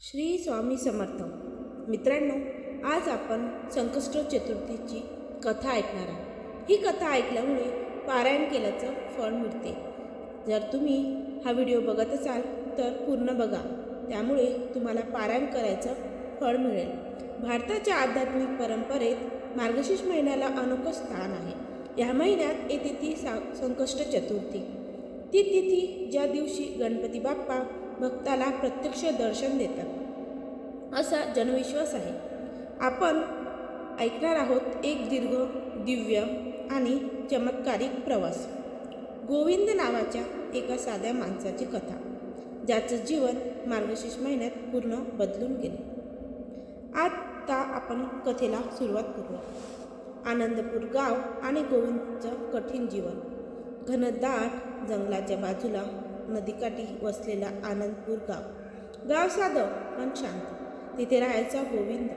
श्री स्वामी समर्थ. मित्रांनो, आज आपण संकष्ट चतुर्थीची कथा ऐकणार आहोत. ही कथा ऐकल्यामुळे पारायण केल्याचं फळ मिळते. जर तुम्ही हा व्हिडिओ बघत असाल तर पूर्ण बघा, त्यामुळे तुम्हाला पारायण करायचं फळ मिळेल. भारताच्या आध्यात्मिक परंपरेत मार्गशीर्ष महिन्याला अनोखं स्थान आहे. या महिन्यात येते ती संकष्ट चतुर्थी. ती तिथी ज्या दिवशी गणपती बाप्पा भक्ताला प्रत्यक्ष दर्शन देतात असा जनविश्वास आहे. आपण ऐकणार आहोत एक दीर्घ, दिव्य आणि चमत्कारिक प्रवास. गोविंद नावाच्या एका साध्या माणसाची कथा, ज्याचं जीवन मार्गशीर्ष महिन्यात पूर्ण बदलून गेले. आता आपण कथेला सुरुवात करूया. आनंदपूर गाव आणि गोविंदचं कठीण जीवन. घनदाट जंगलाच्या बाजूला नदीकाठी वसलेला आनंदपूर गाव साधं पण शांत. तिथे राहायचा गोविंद.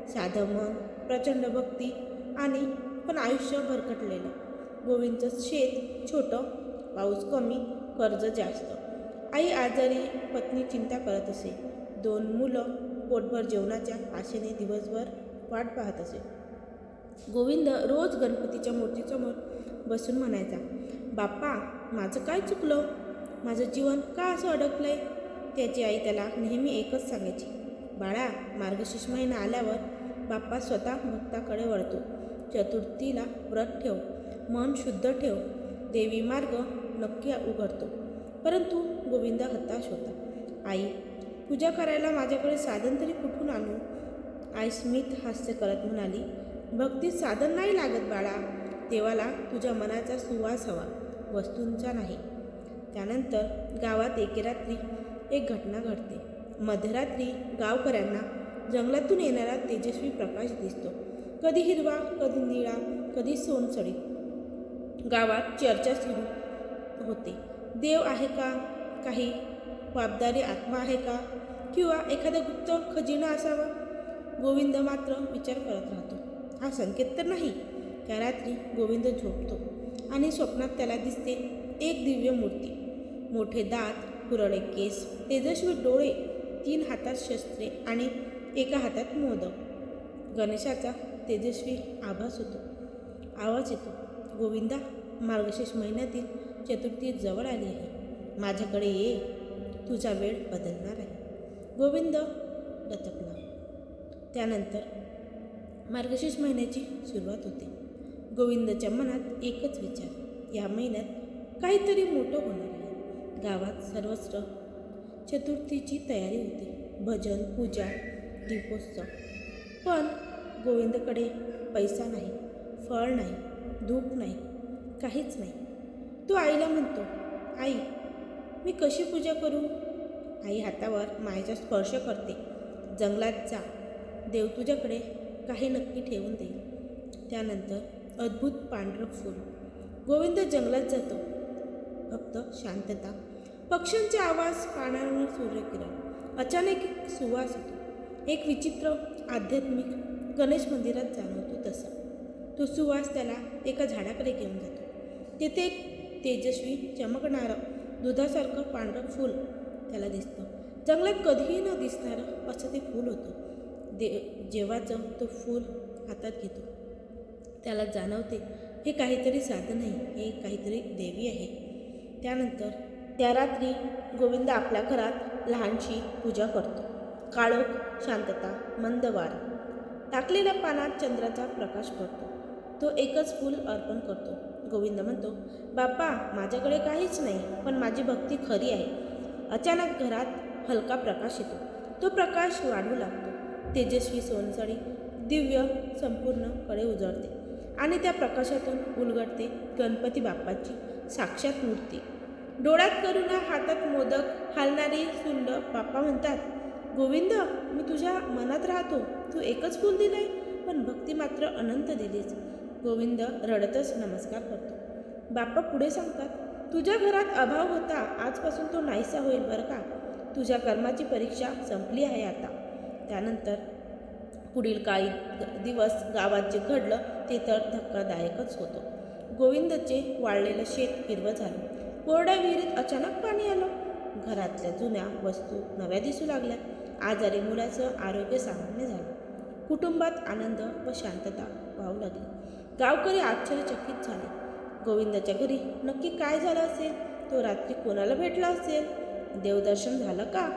साधं मन, प्रचंड भक्ती आणि पण आयुष्य भरकटलेलं. गोविंदचं शेत छोटं, पाऊस कमी, कर्ज जास्त. आई आजारी, पत्नी चिंता करत असे. 2 मुलं पोटभर जेवणाच्या आशेने दिवसभर वाट पाहत असे. गोविंद रोज गणपतीच्या मूर्तीसमोर बसून म्हणायचा, बाप्पा, माझं काय चुकलं? माझं जीवन का असं अडकलंय? त्याची आई त्याला नेहमी एकच सांगायची, बाळा, मार्गशीर्ष महिना आल्यावर बाप्पा स्वतः भक्ताकडे वळतो. चतुर्थीला व्रत ठेव, मन शुद्ध ठेव, देवी मार्ग नक्की उघडतो. परंतु गोविंद हताश होता. आई, पूजा करायला माझ्याकडे साधन तरी कुठून आणू? आई स्मित हास्य करत म्हणाली, भक्तीत साधन नाही लागत बाळा, देवाला तुझ्या मनाचा सुवास हवा, वस्तूंचा नाही. त्यानंतर गावात एके रात्री एक घटना घडते. मध्यरात्री गावकऱ्यांना जंगलातून येणारा तेजस्वी प्रकाश दिसतो. कधी हिरवा, कधी निळा, कधी सोनसळी. गावात चर्चा सुरू होते. देव आहे का? काही वाबदारी आत्मा आहे का? किंवा एखादा गुप्त खजिना असावा? गोविंद मात्र विचार करत राहतो, हा संकेत तर नाही. त्या रात्री गोविंद झोपतो आणि स्वप्नात त्याला दिसते एक दिव्य मूर्ती. मोठे दात, कुरळे केस, तेजस्वी डोळे, 3 हातात शस्त्रे आणि एका हातात मोदक. गणेशाचा तेजस्वी आभास होतो. आवाज येतो, गोविंदा, मार्गशीर्ष महिन्यातील चतुर्थी जवळ आली आहे. माझ्याकडे ये, तुझा वेळ बदलणार आहे. गोविंद दचकला. त्यानंतर मार्गशीर्ष महिन्याची सुरुवात होते. गोविंदच्या मनात एकच विचार, या महिन्यात काहीतरी मोठं होणार आहे. गावात सर्वत्र चतुर्थीची तयारी होती. भजन, पूजा, दीपोत्सव. पण गोविंदकडे पैसा नाही, फळ नाही, धूप नाही, काहीच नाही. तो आईला म्हणतो, आई, मी कशी पूजा करू? आई हातावर मायेचा स्पर्श करते. जंगलात जा, देव तुझ्याकडे काही नक्की ठेवून देईल. त्यानंतर अद्भुत पांढरं फूल. गोविंद जंगलात जातो. फक्त शांतता, पक्ष्यांचे आवाज, पाण्यावर सूर्यकिरण. अचानक एक सुवास येतो. एक विचित्र आध्यात्मिक गणेश मंदिरात जाणवतो तसा. तो सुवास त्याला एका झाडाकडे घेऊन जातो. तेथे एक तेजस्वी, चमकणारं, दुधासारखं पांढरं फूल त्याला दिसतं. जंगलात कधीही न दिसणारं असं ते फूल होतं. जेव्हाचं तो फूल हातात घेतो, त्याला जाणवते हे काहीतरी साधन नाही, हे काहीतरी देवी आहे. त्यानंतर त्या रात्री गोविंद आपल्या घरात लहानशी पूजा करतो. काळोख, शांतता, मंद वारा. टाकलेल्या पानात चंद्राचा प्रकाश पडतो. तो एकच फूल अर्पण करतो. गोविंद म्हणतो, बाप्पा, माझ्याकडे काहीच नाही, पण माझी भक्ती खरी आहे. अचानक घरात हलका प्रकाश येतो. तो प्रकाश वाढू लागतो. तेजस्वी, सोनसळी, दिव्य संपूर्णकडे उजळते आणि त्या प्रकाशातून उलगडते गणपती बाप्पाची साक्षात मूर्ती. डोळ्यात करुणा, हातात मोदक, हालणारी सुंड. बाप्पा म्हणतात, गोविंद, मी तुझ्या मनात राहतो. तू एकच फूल दिलंय, पण भक्ती मात्र अनंत दिलीच. गोविंद रडतच नमस्कार करतो. बाप्पा पुढे सांगतात, तुझ्या घरात अभाव होता, आजपासून तो नाहीसा होईल बरं का. तुझ्या कर्माची परीक्षा संपली आहे आता. त्यानंतर पुढील काही दिवस गावात जे घडलं ते तर धक्कादायकच होतं. गोविंदचे वाळलेलं शेत हिरवं झालं. कोरड्या विहिरीत अचानक पाणी आलं. घरातल्या जुन्या वस्तू नव्या दिसू लागल्या. आजारी मुलाचं आरोग्य सामान्य झालं. कुटुंबात आनंद व शांतता वाहू लागली. गावकरी आश्चर्यचकित झाले. गोविंदाच्या घरी नक्की काय झालं असेल? तो रात्री कोणाला भेटला असेल? देवदर्शन झालं का?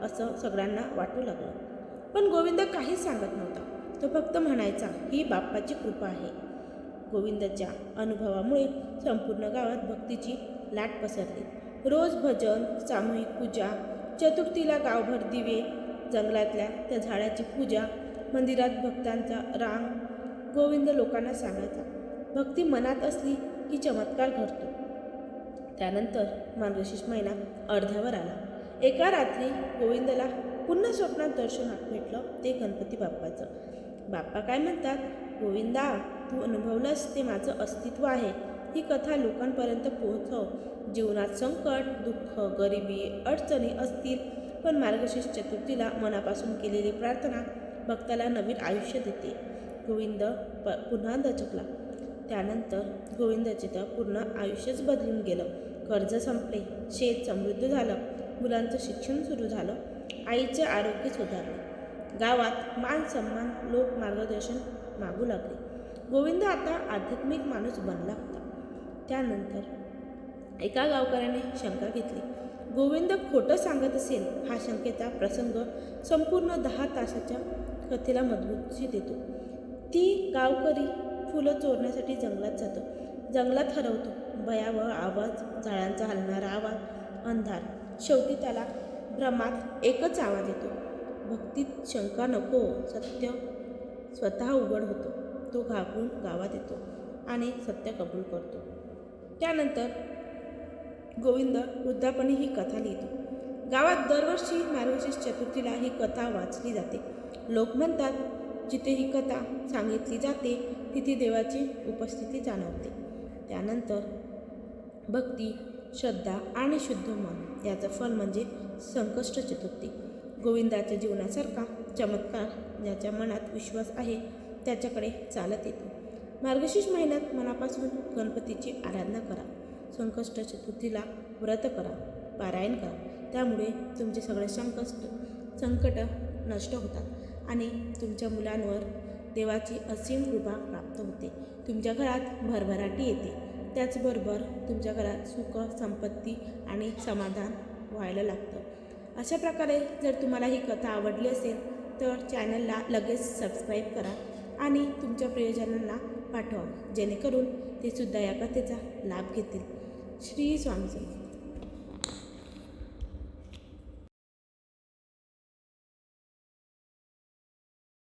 असं सगळ्यांना वाटू लागलं. पण गोविंद काहीच सांगत नव्हता. तो फक्त म्हणायचा, ही बाप्पाची कृपा आहे. गोविंदाच्या अनुभवामुळे संपूर्ण गावात भक्तीची लाट पसरली. रोज भजन, सामूहिक पूजा, चतुर्थीला गावभर दिवे, जंगलातल्या त्या झाडाची पूजा, मंदिरात भक्तांचा रांग. गोविंद लोकांना सांगायचा, भक्ती मनात असली की चमत्कार घडतो. त्यानंतर मार्गशीर्ष महिना अर्ध्यावर आला. एका रात्री गोविंदला पुन्हा स्वप्नात दर्शन भेटलं, ते गणपती बाप्पाचं. बाप्पा काय म्हणतात, गोविंदा, तू अनुभवलंस ते माझं अस्तित्व आहे. ही कथा लोकांपर्यंत पोहोचव. जीवनात संकट, दुःख, गरिबी, अडचणी असतील, पण मार्गशीर्ष चतुर्थीला मनापासून केलेली प्रार्थना भक्ताला नवीन आयुष्य देते. गोविंद पुन्हा दचकला. त्यानंतर गोविंदाचे तर पूर्ण आयुष्यच बदलून गेलं. कर्ज संपले, शेत समृद्ध झालं, मुलांचं शिक्षण सुरू झालं, आईचे आरोग्य सुधारले. गावात मान सन्मान, लोक मार्गदर्शन मागू लागले. गोविंद आता आध्यात्मिक माणूस बनला होता. त्यानंतर एका गावकऱ्याने शंका घेतली. गोविंद खोटं सांगत असेल. हा शंकेचा प्रसंग संपूर्ण 10 तासाच्या कथेला मजबूती देतो. ती गावकरी फुलं चोरण्यासाठी जंगलात जातो. जंगलात हरवतो. भयावह आवाज, झाडांचा हलणारा आवाज, अंधार. शेवटी त्याला भ्रमात एकच आवाज येतो, भक्तीत शंका नको, सत्य स्वतः उघड होतो. तो घाबरून गावात येतो आणि सत्य कबूल करतो. त्यानंतर गोविंद वृद्धापणी ही कथा लिहितो. गावात दरवर्षी मार्गशीर्ष चतुर्थीला ही कथा वाचली जाते. लोक म्हणतात, जिथे ही कथा सांगितली जाते तिथे देवाची उपस्थिती जाणवते. त्यानंतर भक्ती, श्रद्धा आणि शुद्ध मन याचं फल म्हणजे संकष्ट चतुर्थी. गोविंदाच्या जीवनासारखा चमत्कार ज्याच्या मनात विश्वास आहे त्याच्याकडे चालत येतो. मार्गशीर्ष महिन्यात मनापासून गणपतीची आराधना करा. संकष्ट चतुर्थीला व्रत करा, पारायण करा. त्यामुळे तुमचे सगळे संकट नष्ट होतात आणि तुमच्या मुलांवर देवाची असीम कृपा प्राप्त होते. तुमच्या घरात भरभराटी येते. त्याचबरोबर तुमच्या घरात सुख, संपत्ती आणि समाधान व्हायला लागतं. अशा प्रकारे जर तुम्हाला ही कथा आवडली असेल तर चॅनलला लगेच सबस्क्राईब करा आणि तुमच्या प्रियजनांना पाठवा, जेणेकरून ते सुद्धा या कथेचा लाभ घेतील. श्री स्वामी समर्थ.